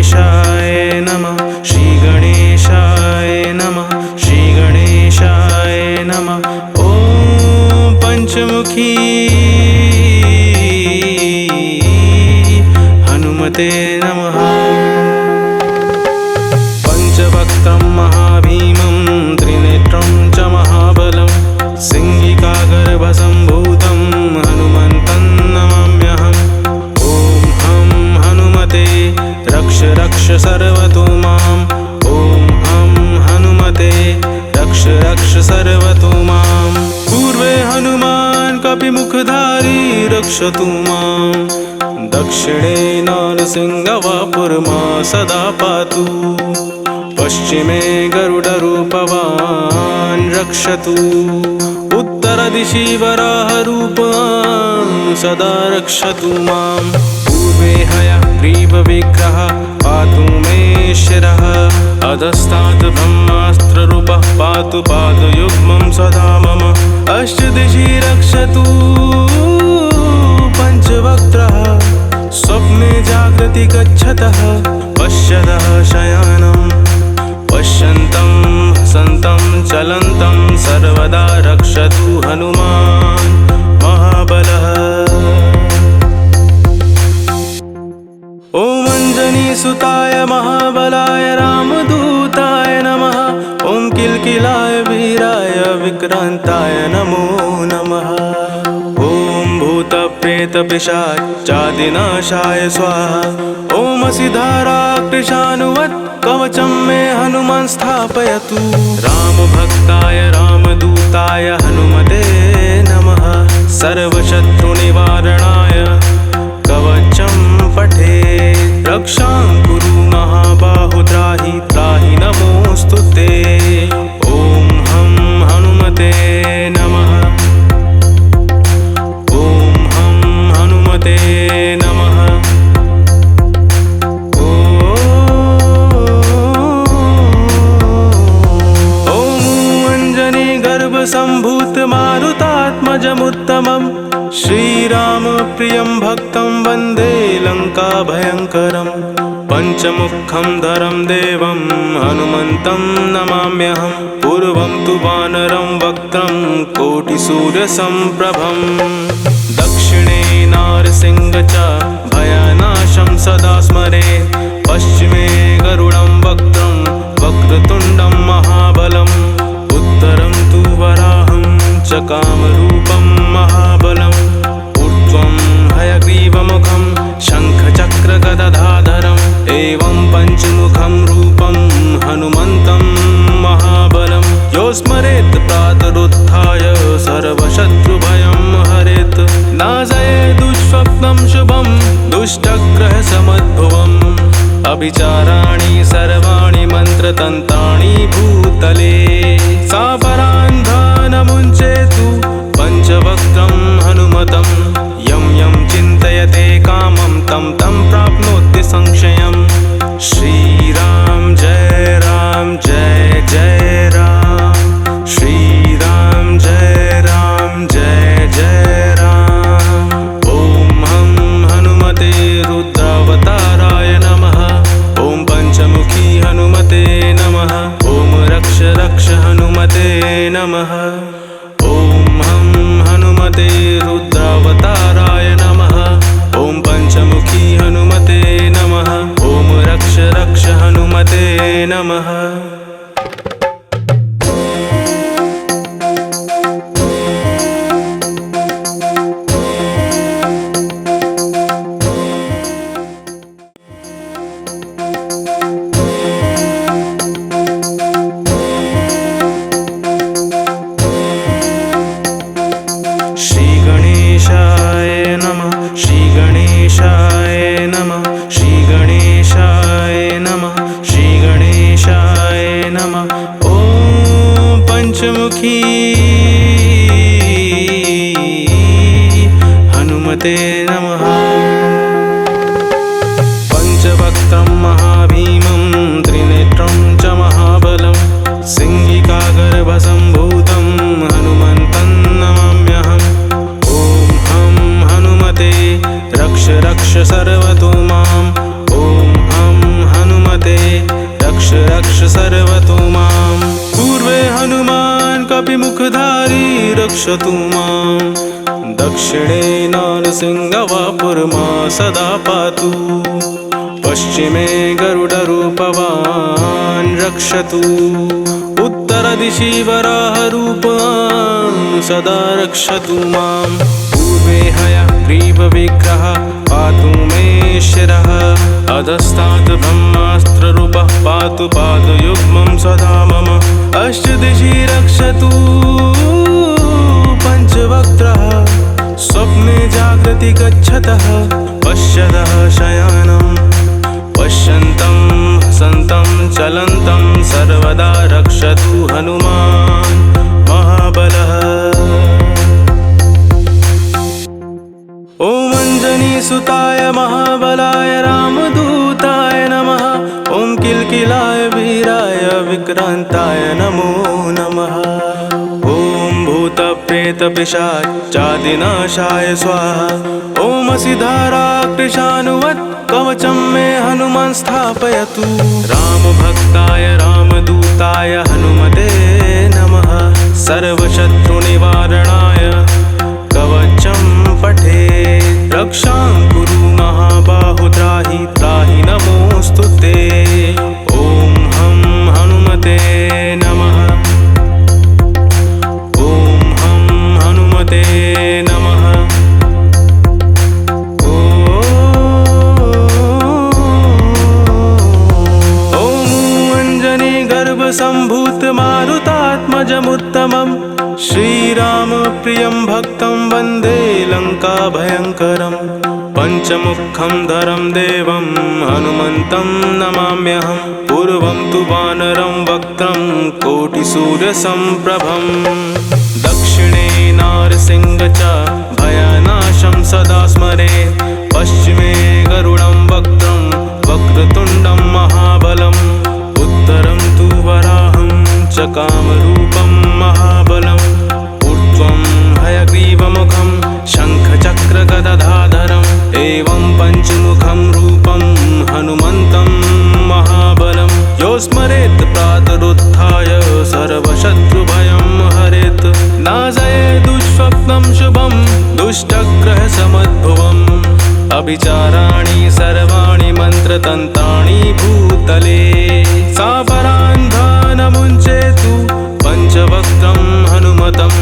गणेशाय नमः श्री गणेशाय नमः श्री गणेशाय नमः। ॐ पंचमुखी हनुमते नमः। पंचवक्त्रं महाभीमं त्रिनेत्रं च महाबलं सिंहिकागर्भसम्भूतं हनुमन्तं नमाम्यहम्। ॐ हं हनुमते रक्ष रक्ष सर्वतो माम्। ॐ हं हनुमते रक्ष रक्ष सर्वतो माम्। पूर्वे हनुमान् कपिमुखधारी रक्षतु माम्। दक्षिणे नरसिंहवापुर्मा सदा पातु। पश्चिमे गरुडरूपवान् रक्षतु। उत्तरदिशि वराहरूपवान् सदा रक्षतु माम्। पूर्वे हयग्रीवविग्रहः पातु मे शिरः। अधस्तात् ब्रह्मास्त्ररूपः पातु पादयुग्मं सदा मम। अष्टदिशि रक्षतु पञ्चवक्त्रः। स्वप्ने जागृति गच्छतः पश्यतः शयानं। पश्यन्तं हसन्तं चलन्तं सर्वदा रक्षतु हनुमान् महाबलः। ॐ अञ्जनीसुताय महाबलाय रामदूताय नमः। ॐ किल्किलाय वीराय विक्रान्ताय नमो नमः। ॐ भूतप्रेतपिशाचादिनाशाय स्वाहा। ॐ असिधाराकृशानुवत् कवचं मे हनुमान् स्थापयतु। रामभक्ताय रामदूताय हनुमते नमः। सर्वशत्रुनिवारणाय कवचं पठे। रक्षां कुरु महाबाहो त्राहि त्राहि नमोऽस्तु ते। ॐ हं हनुमते नमः। ॐ हं हनुमते नमः। ॐ अञ्जनीगर्भसम्भूतमारुतात्मजमुत्तमम् श्रीरामप्रियं भक्तं वन्दे लङ्काभयङ्करम्। पञ्चमुखं धरं देवं हनुमन्तं नमाम्यहम्। पूर्वं तु वानरं वक्त्रं कोटिसूर्यसम्प्रभम्। दक्षिणे नारसिंह च भयनाशं सदा स्मरे। पश्चिमे गरुडं वक्त्रं वक्रतुण्डं महाबलम्। उत्तरं तु वराहं च कामरूपं महाबलम्। ऊर्ध्वं हयग्रीवमुखं शङ्खचक्रगदाधरम्। एवं पञ्चमुखं रूपं हनुमन्तं महाबलं। यो स्मरेत् प्रातरुत्थाय सर्वशत्रुभयं हरेत्। नाशयेत् दुःस्वप्नं शुभं दुष्टग्रहसमुद्भवम्। अभिचाराणि सर्वाणि मन्त्रतन्त्राणि भूतले। सापरान्धानमुञ्चेतु पञ्चवक्त्रं हनुमतं। यं यं चिन्तयते कामं तं तं प्राप्नोति संशयम्। श्रीराम जय राम जय जय राम। श्रीराम जय राम जय जय राम। ॐ हं हनुमते रुद्रावताराय नमः। ॐ पंचमुखी हनुमते नमः। ॐ रक्ष रक्ष हनुमते नमः। ॐ हं हनुमते रुद्रावताराय नमः। ॐ पंचमुखी हनुमते नमः। ॐ रक्ष रक्ष हनुमते नमः। श्री गणेशाय नमः श्री गणेशाय नमः श्री गणेशाय नमः श्री गणेशाय नमः। ॐ पंचमुखी हनुमते नमः। पंचवक्त्रं महाभीमं त्रिनेत्रं च महाबलं सिंहिकागर्भसम्भूतं हनुमन्तं नमाम्यहम्। ॐ हं हनुमते रक्ष रक्ष सर्वतो माम्। ॐ हं कपिमुखधारी रक्षतु मां दक्षिणे नरसिंहवापुर्मा सदा पातु पश्चिमे गरुडरूपवान् रक्षतु उत्तरदिशि वराहरूपवान् सदा रक्षतु मां पूर्वे हयग्रीवविग्रहः पातु मे शिरः अधस्तात् ब्रह्मास्त्ररूपः पातु पादयुग्मं सदा मम अष्टदिशि रक्षतु पञ्चवक्त्रः स्वप्ने जागृति गच्छतः पश्यतः शयनं पश्यन्तं हसन्तं चलन्तं सर्वदा रक्षतु हनुमान् महाबलः। ॐ अञ्जनीसुताय महाबलाय रामदूताय नमः। ॐ किल्किलाय वीराय विक्रान्ताय नमो नमः। ॐ भूतप्रेतपिशाचादिनाशाय स्वाहा। ॐ असिधाराकृशानुवत् कवचं मे हनुमान् स्थापयतु। रामभक्ताय रामदूताय हनुमते नमः। सर्वशत्रुनिवारणाय कवचं पठे रक्षां कुरु महाबाहु त्राहि त्राहि नमोऽस्तु ते। ॐ हं हनुमते नमः। ॐ हं हनुमते नमः। ॐ अञ्जनीगर्भसम्भूतमारुतात्मजमुत्तमम् श्रीरामप्रियं भक्तं वन्दे लङ्काभयङ्करम् पञ्चमुखं धरं देवं हनुमन्तं नमाम्यहं। पूर्वं तु वानरं वक्त्रं कोटिसूर्यसम्प्रभं दक्षिणे नारसिंह च भयनाशं सदा स्मरे। पश्चिमे गरुडं वक्त्रं वक्रतुण्डं महाबलम् उत्तरं तु वराहं च कामरूपं महाबलम् ऊर्ध्वं हयग्रीवमुखं शङ्खचक्रगदाधरम् एवं पञ्चमुखं रूपं हनुमन्तं महाबलं यो स्मरेत् प्रातरुत्थाय सर्वशत्रुभयं हरेत् नाशये दुःस्वप्नं शुभं दुष्टग्रहसमुद्भवम् अभिचाराणि सर्वाणि मन्त्रतन्त्राणि भूतले सापरान्धानमुञ्चेतु पञ्चवक्त्रं हनुमतम्